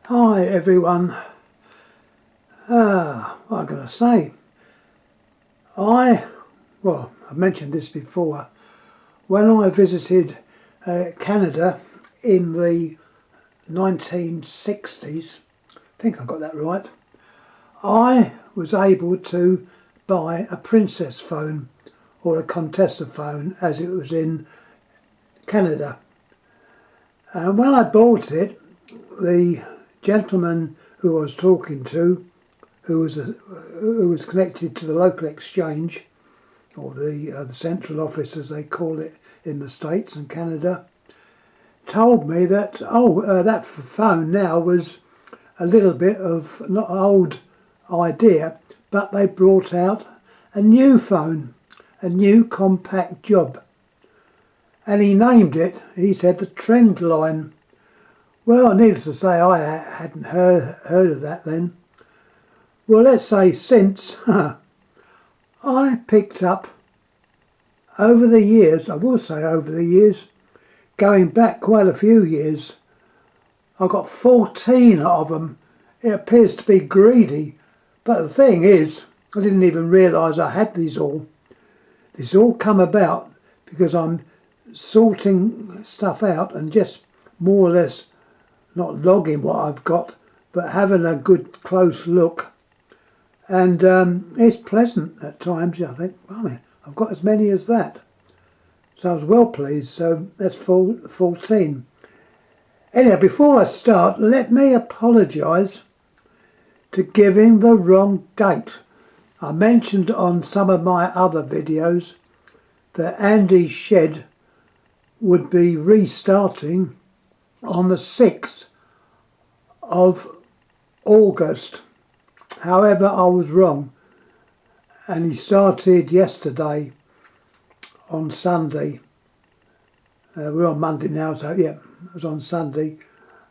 Hi everyone. What am I going to say? I've mentioned this before. When I visited Canada in the 1960s, I think I got that right, I was able to buy a Princess phone, or a Contessa phone as it was in Canada. And when I bought it, the gentleman who I was talking to, who was connected to the local exchange, or the central office as they call it in the States and Canada, told me that that phone now was a little bit of not an old idea, but they brought out a new phone, a new compact job, and he named it. He said the Trendline. Well, needless to say, I hadn't heard of that then. Well, let's say since, I picked up, over the years, I will say over the years, going back quite a few years, I got 14 of them. It appears to be greedy, but the thing is, I didn't even realise I had these all. This all come about because I'm sorting stuff out and just more or less not logging what I've got, but having a good close look. And it's pleasant at times. I think, blimey, I've got as many as that. So I was well pleased. So that's 14. Anyhow, before I start, let me apologise to giving the wrong date. I mentioned on some of my other videos that Andy's shed would be restarting on the 6th of August. However, I was wrong, and he started yesterday on Sunday. We're on Monday now, so yeah, it was on Sunday.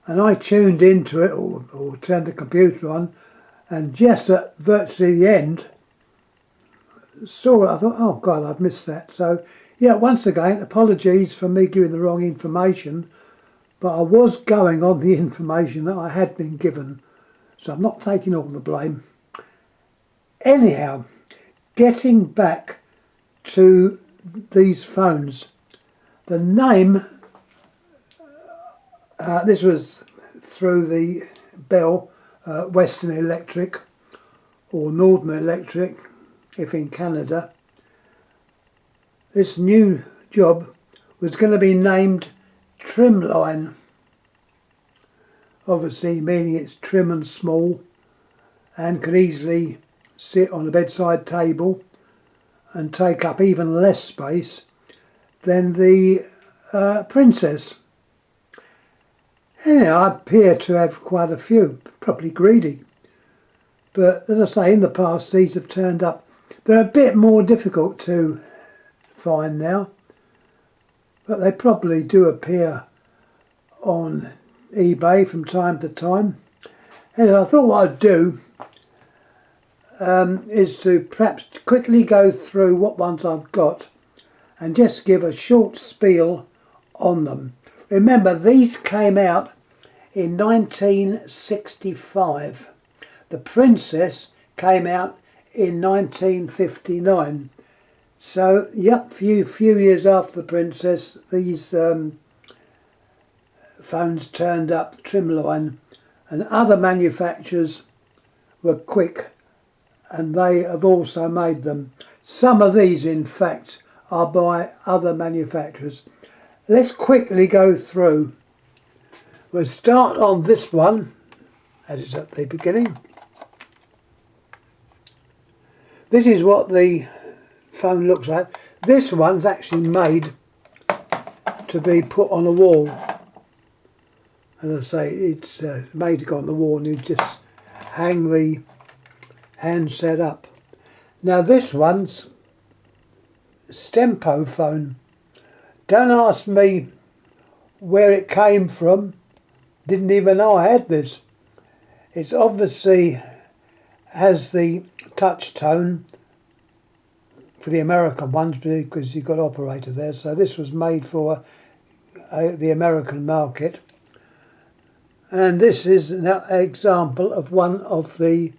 And I tuned into it, or turned the computer on, and just at virtually the end, saw it. I thought, oh God, I've missed that. So yeah, once again, apologies for me giving the wrong information, but I was going on the information that I had been given. So I'm not taking all the blame. Anyhow, getting back to these phones, the name, this was through the Bell, Western Electric, or Northern Electric, if in Canada. This new job was going to be named Trimline. Obviously meaning it's trim and small and can easily sit on a bedside table and take up even less space than the Princess. Anyhow, I appear to have quite a few, probably greedy. But as I say, in the past these have turned up. They're a bit more difficult to find now, but they probably do appear on eBay from time to time. And I thought what I'd do is to perhaps quickly go through what ones I've got and just give a short spiel on them. Remember, these came out in 1965. The Princess came out in 1959. So, yep, few years after the Princess, these phones turned up, Trimline, and other manufacturers were quick, and they have also made them. Some of these, in fact, are by other manufacturers. Let's quickly go through. We'll start on this one, as it's at the beginning. This is what the phone looks like. This one's actually made to be put on a wall. As I say, it's made to go on the wall and you just hang the handset up. Now this one's Stempo phone. Don't ask me where it came from. Didn't even know I had this. It's obviously has the touch tone for the American ones because you've got operator there. So this was made for the American market. And this is an example of one of the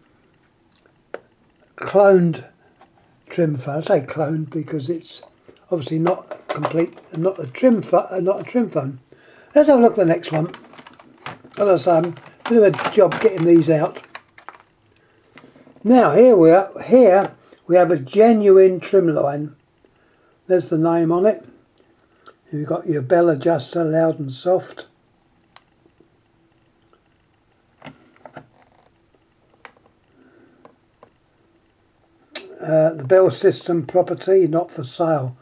cloned trim phone. I say cloned because it's obviously not complete, not a trim phone. Let's have a look at the next one. As I say, I'm a bit of a job getting these out. Now here we are. Here we have a genuine Trimline. There's the name on it. You've got your bell adjuster, loud and soft. The bell system property, not for sale.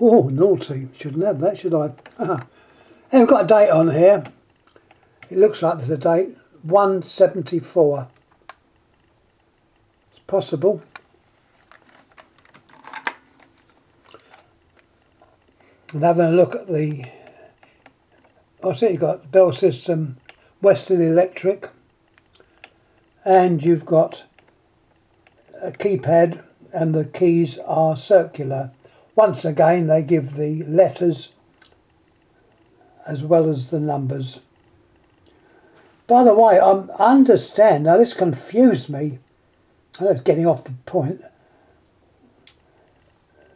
Oh, naughty. Shouldn't have that, should I? And we've got a date on here. It looks like there's a date. 174. It's possible. And having a look at the... I see you've got bell system, Western Electric. And you've got a keypad, and the keys are circular. Once again, they give the letters as well as the numbers. By the way, I understand, now this confused me, I know it's getting off the point.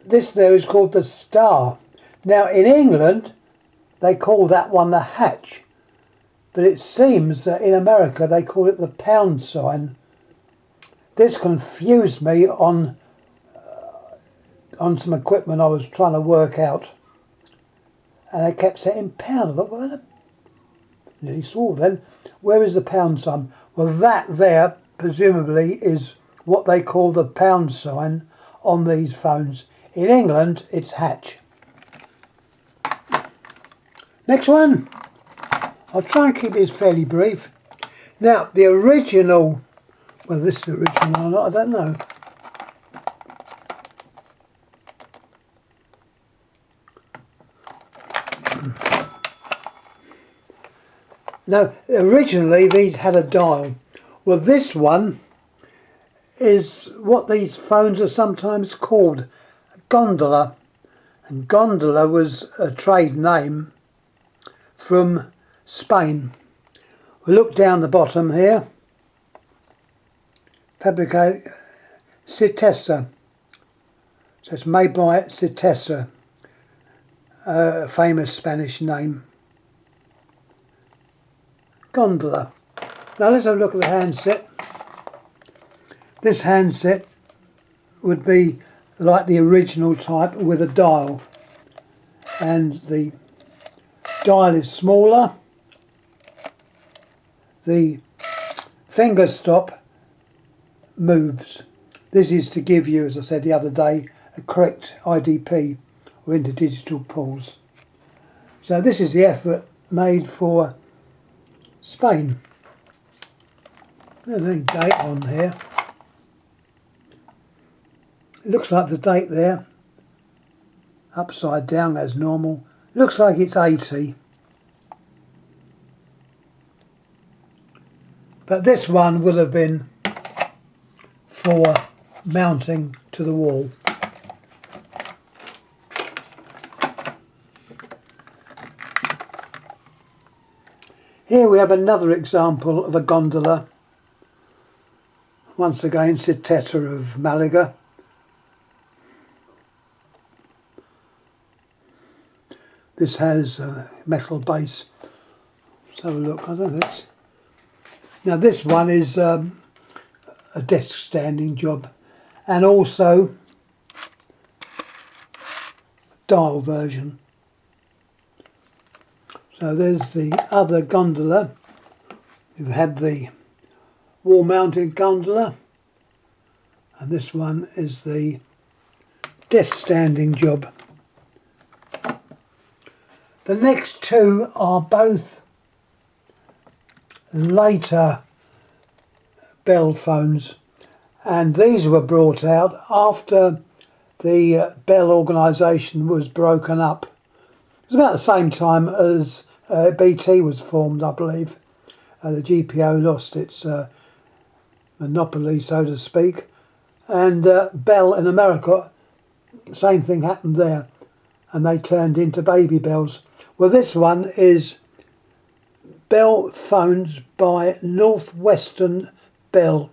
This there is called the star. Now in England, they call that one the hatch, but it seems that in America they call it the pound sign. This confused me on some equipment I was trying to work out, and I kept saying pound. I thought, well, I nearly swore then. Where is the pound sign? Well, that there presumably is what they call the pound sign on these phones. In England, it's hatch. Next one. I'll try and keep these fairly brief. Now, the original, well, this is the original or not, I don't know. Now, originally these had a dial. Well, this one is what these phones are sometimes called, a gondola. And gondola was a trade name from Spain. We look down the bottom here. Fabricated Citesa. So it's made by Citesa, a famous Spanish name. Gondola. Now let's have a look at the handset. This handset would be like the original type with a dial, and the dial is smaller. The finger stop moves. This is to give you, as I said the other day, a correct IDP or interdigital pulse. So this is the effort made for Spain. There's any date on here. It looks like the date there, upside down as normal. Looks like it's 80. But this one will have been for mounting to the wall. Here we have another example of a gondola. Once again, Citeta of Malaga. This has a metal base. Let's have a look. I don't know. Now this one is a desk standing job, and also dial version. So there's the other gondola. We've had the wall mounted gondola, and this one is the desk standing job. The next two are both later Bell phones, and these were brought out after the Bell organisation was broken up. It was about the same time as BT was formed, I believe. The GPO lost its monopoly, so to speak, and Bell in America, same thing happened there, and they turned into Baby Bells. Well, this one is Bell phones by Northwestern Bell.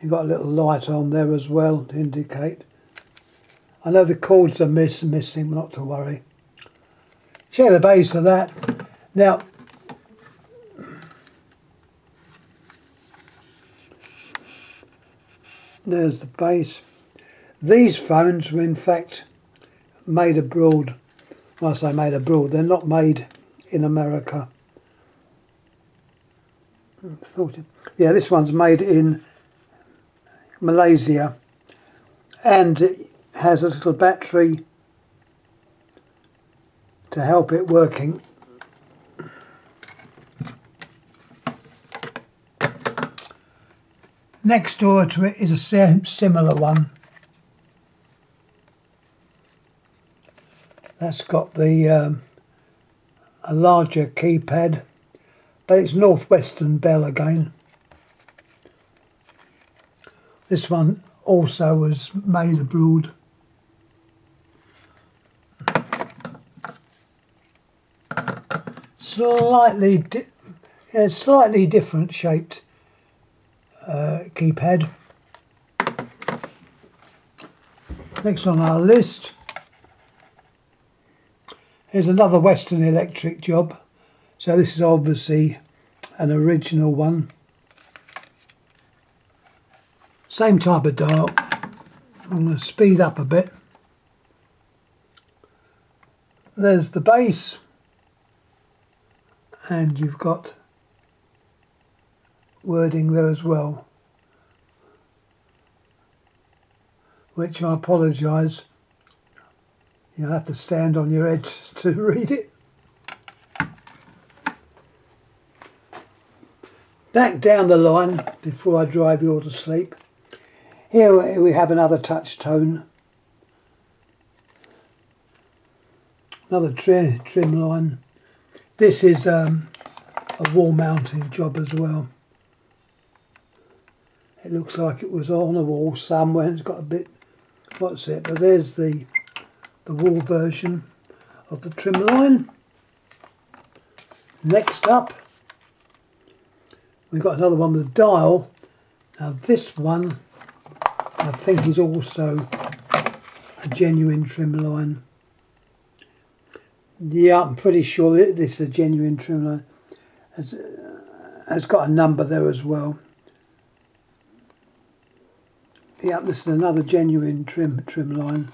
You've got a little light on there as well to indicate. I know the cords are missing, not to worry. Check the base of that. Now, there's the base. These phones were in fact made abroad. When I say made abroad, they're not made in America. Yeah, this one's made in Malaysia, and it has a little battery to help it working. Next door to it is a similar one. That's got the a larger keypad, but it's Northwestern Bell again. This one also was made abroad. Slightly different shaped keypad. Next on our list, here's another Western Electric job. So this is obviously an original one. Same type of dial. I'm going to speed up a bit. There's the base, and you've got wording there as well, which I apologise, you'll have to stand on your head to read it. Back down the line before I drive you all to sleep. Here we have another touch tone, another Trimline. This is a wall mounting job as well. It looks like it was on a wall somewhere. It's got a bit, what's it? But there's the wall version of the Trimline. Next up, we've got another one with a dial. Now this one, I think, is also a genuine Trimline. Yeah, I'm pretty sure this is a genuine Trimline. Has got a number there as well. Yeah, this is another genuine Trimline,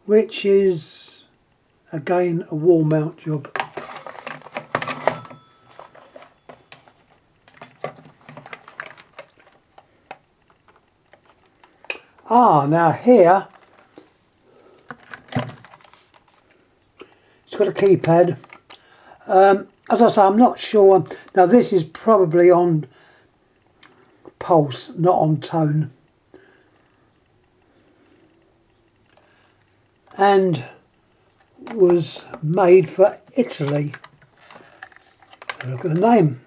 which is again a wall mount job. Now here it's got a keypad. As I say, I'm not sure. Now this is probably on pulse, not on tone. And was made for Italy. Look at the name.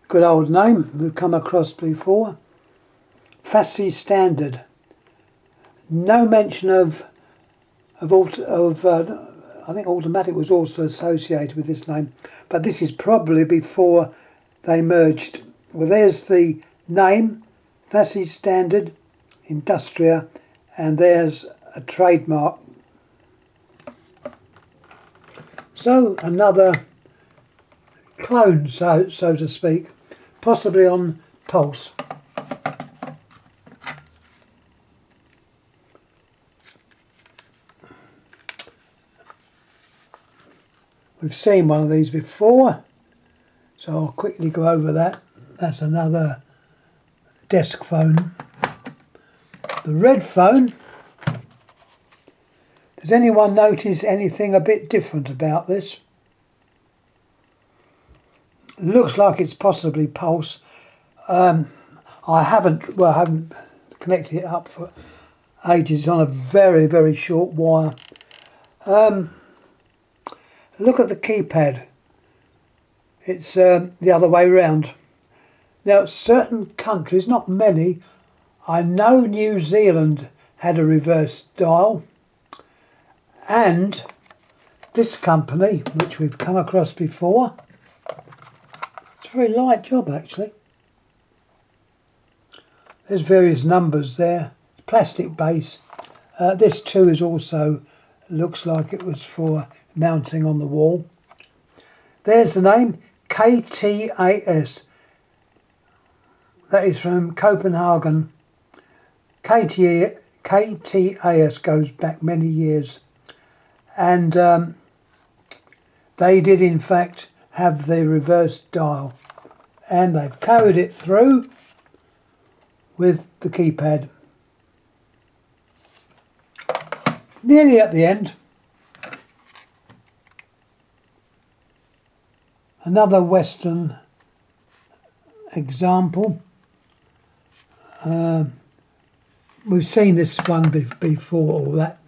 Good old name we've come across before. Fassi Standard. No mention of I think automatic was also associated with this name, but this is probably before they merged. Well, there's the name, Fassi Standard Industria, and there's a trademark. So another clone, so to speak, possibly on pulse. We've seen one of these before, so I'll quickly go over that. That's another desk phone. The red phone. Does anyone notice anything a bit different about this? It looks like it's possibly pulse. I haven't connected it up for ages. It's on a very, very short wire. Look at the keypad. It's the other way round. Now, certain countries, not many, I know New Zealand had a reverse dial, and this company, which we've come across before, it's a very light job actually. There's various numbers there, plastic base. This too is also, looks like it was for mounting on the wall. There's the name, KTAS. That is from Copenhagen. KTAS goes back many years. And they did in fact have the reverse dial. And they've carried it through with the keypad. Nearly at the end. Another Western example. We've seen this one before, or that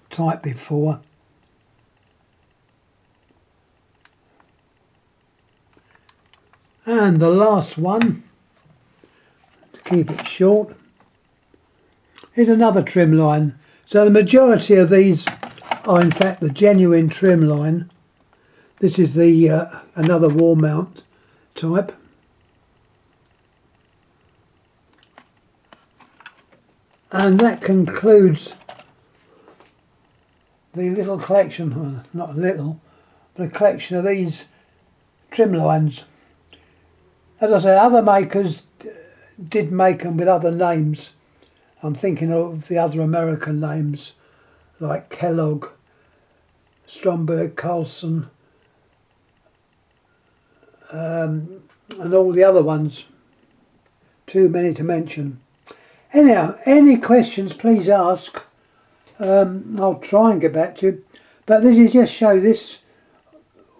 type before. And the last one, to keep it short, is another Trimline. So the majority of these are in fact the genuine Trimline. This is the another wall mount type. And that concludes the little collection, well, not little, but a collection of these Trimlines. As I say, other makers did make them with other names. I'm thinking of the other American names like Kellogg, Stromberg, Carlson, and all the other ones. Too many to mention. Anyhow, any questions please ask. I'll try and get back to you. But this is just show, this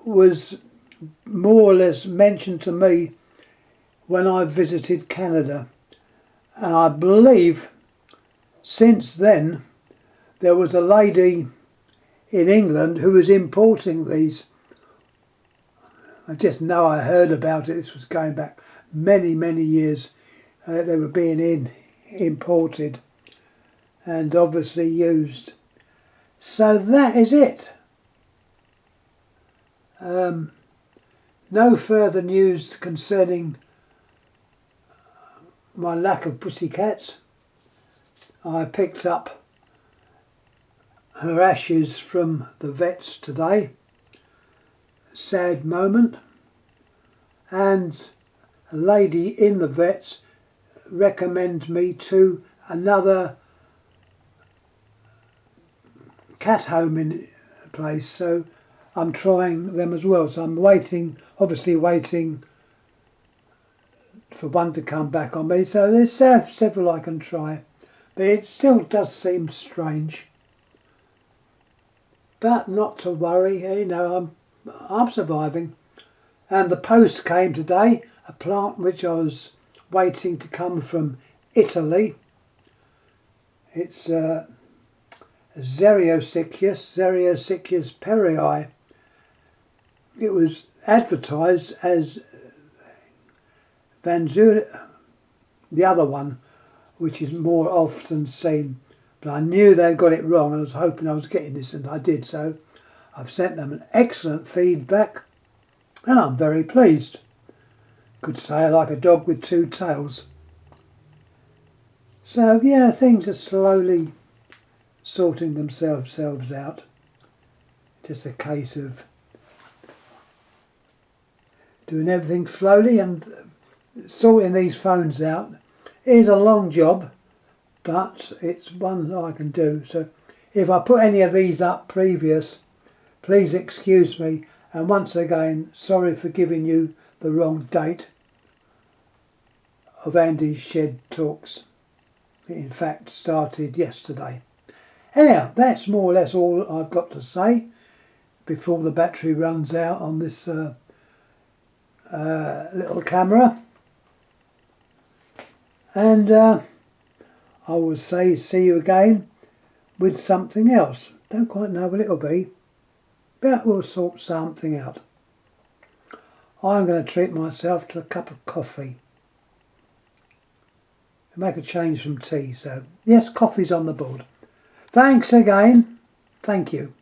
was more or less mentioned to me when I visited Canada. And I believe since then there was a lady in England who was importing these. I just know I heard about it. This was going back many, many years. They were being imported and obviously used. So that is it. No further news concerning my lack of pussycats. I picked up her ashes from the vets today. Sad moment. And a lady in the vets recommended me to another cat home in place, so I'm trying them as well. So I'm waiting, obviously waiting for one to come back on me. So there's several I can try, but it still does seem strange. But not to worry, you know, I'm surviving. And the post came today, a plant which I was waiting to come from Italy. It's Xeriosychus perrii. It was advertised as Vanzula, the other one, which is more often seen. But I knew they got it wrong, and I was hoping I was getting this, and I did. So I've sent them an excellent feedback, and I'm very pleased. Could say like a dog with two tails. So yeah, things are slowly sorting themselves out. Just a case of doing everything slowly, and sorting these phones out is a long job, but it's one that I can do. So if I put any of these up previous, please excuse me, and once again sorry for giving you the wrong date of Andy's Shed Talks. It in fact started yesterday. Anyhow, that's more or less all I've got to say before the battery runs out on this little camera. And I will say see you again with something else. Don't quite know what it'll be, but we'll sort something out. I'm going to treat myself to a cup of coffee. Make a change from tea. So yes, coffee's on the board. Thanks again. Thank you.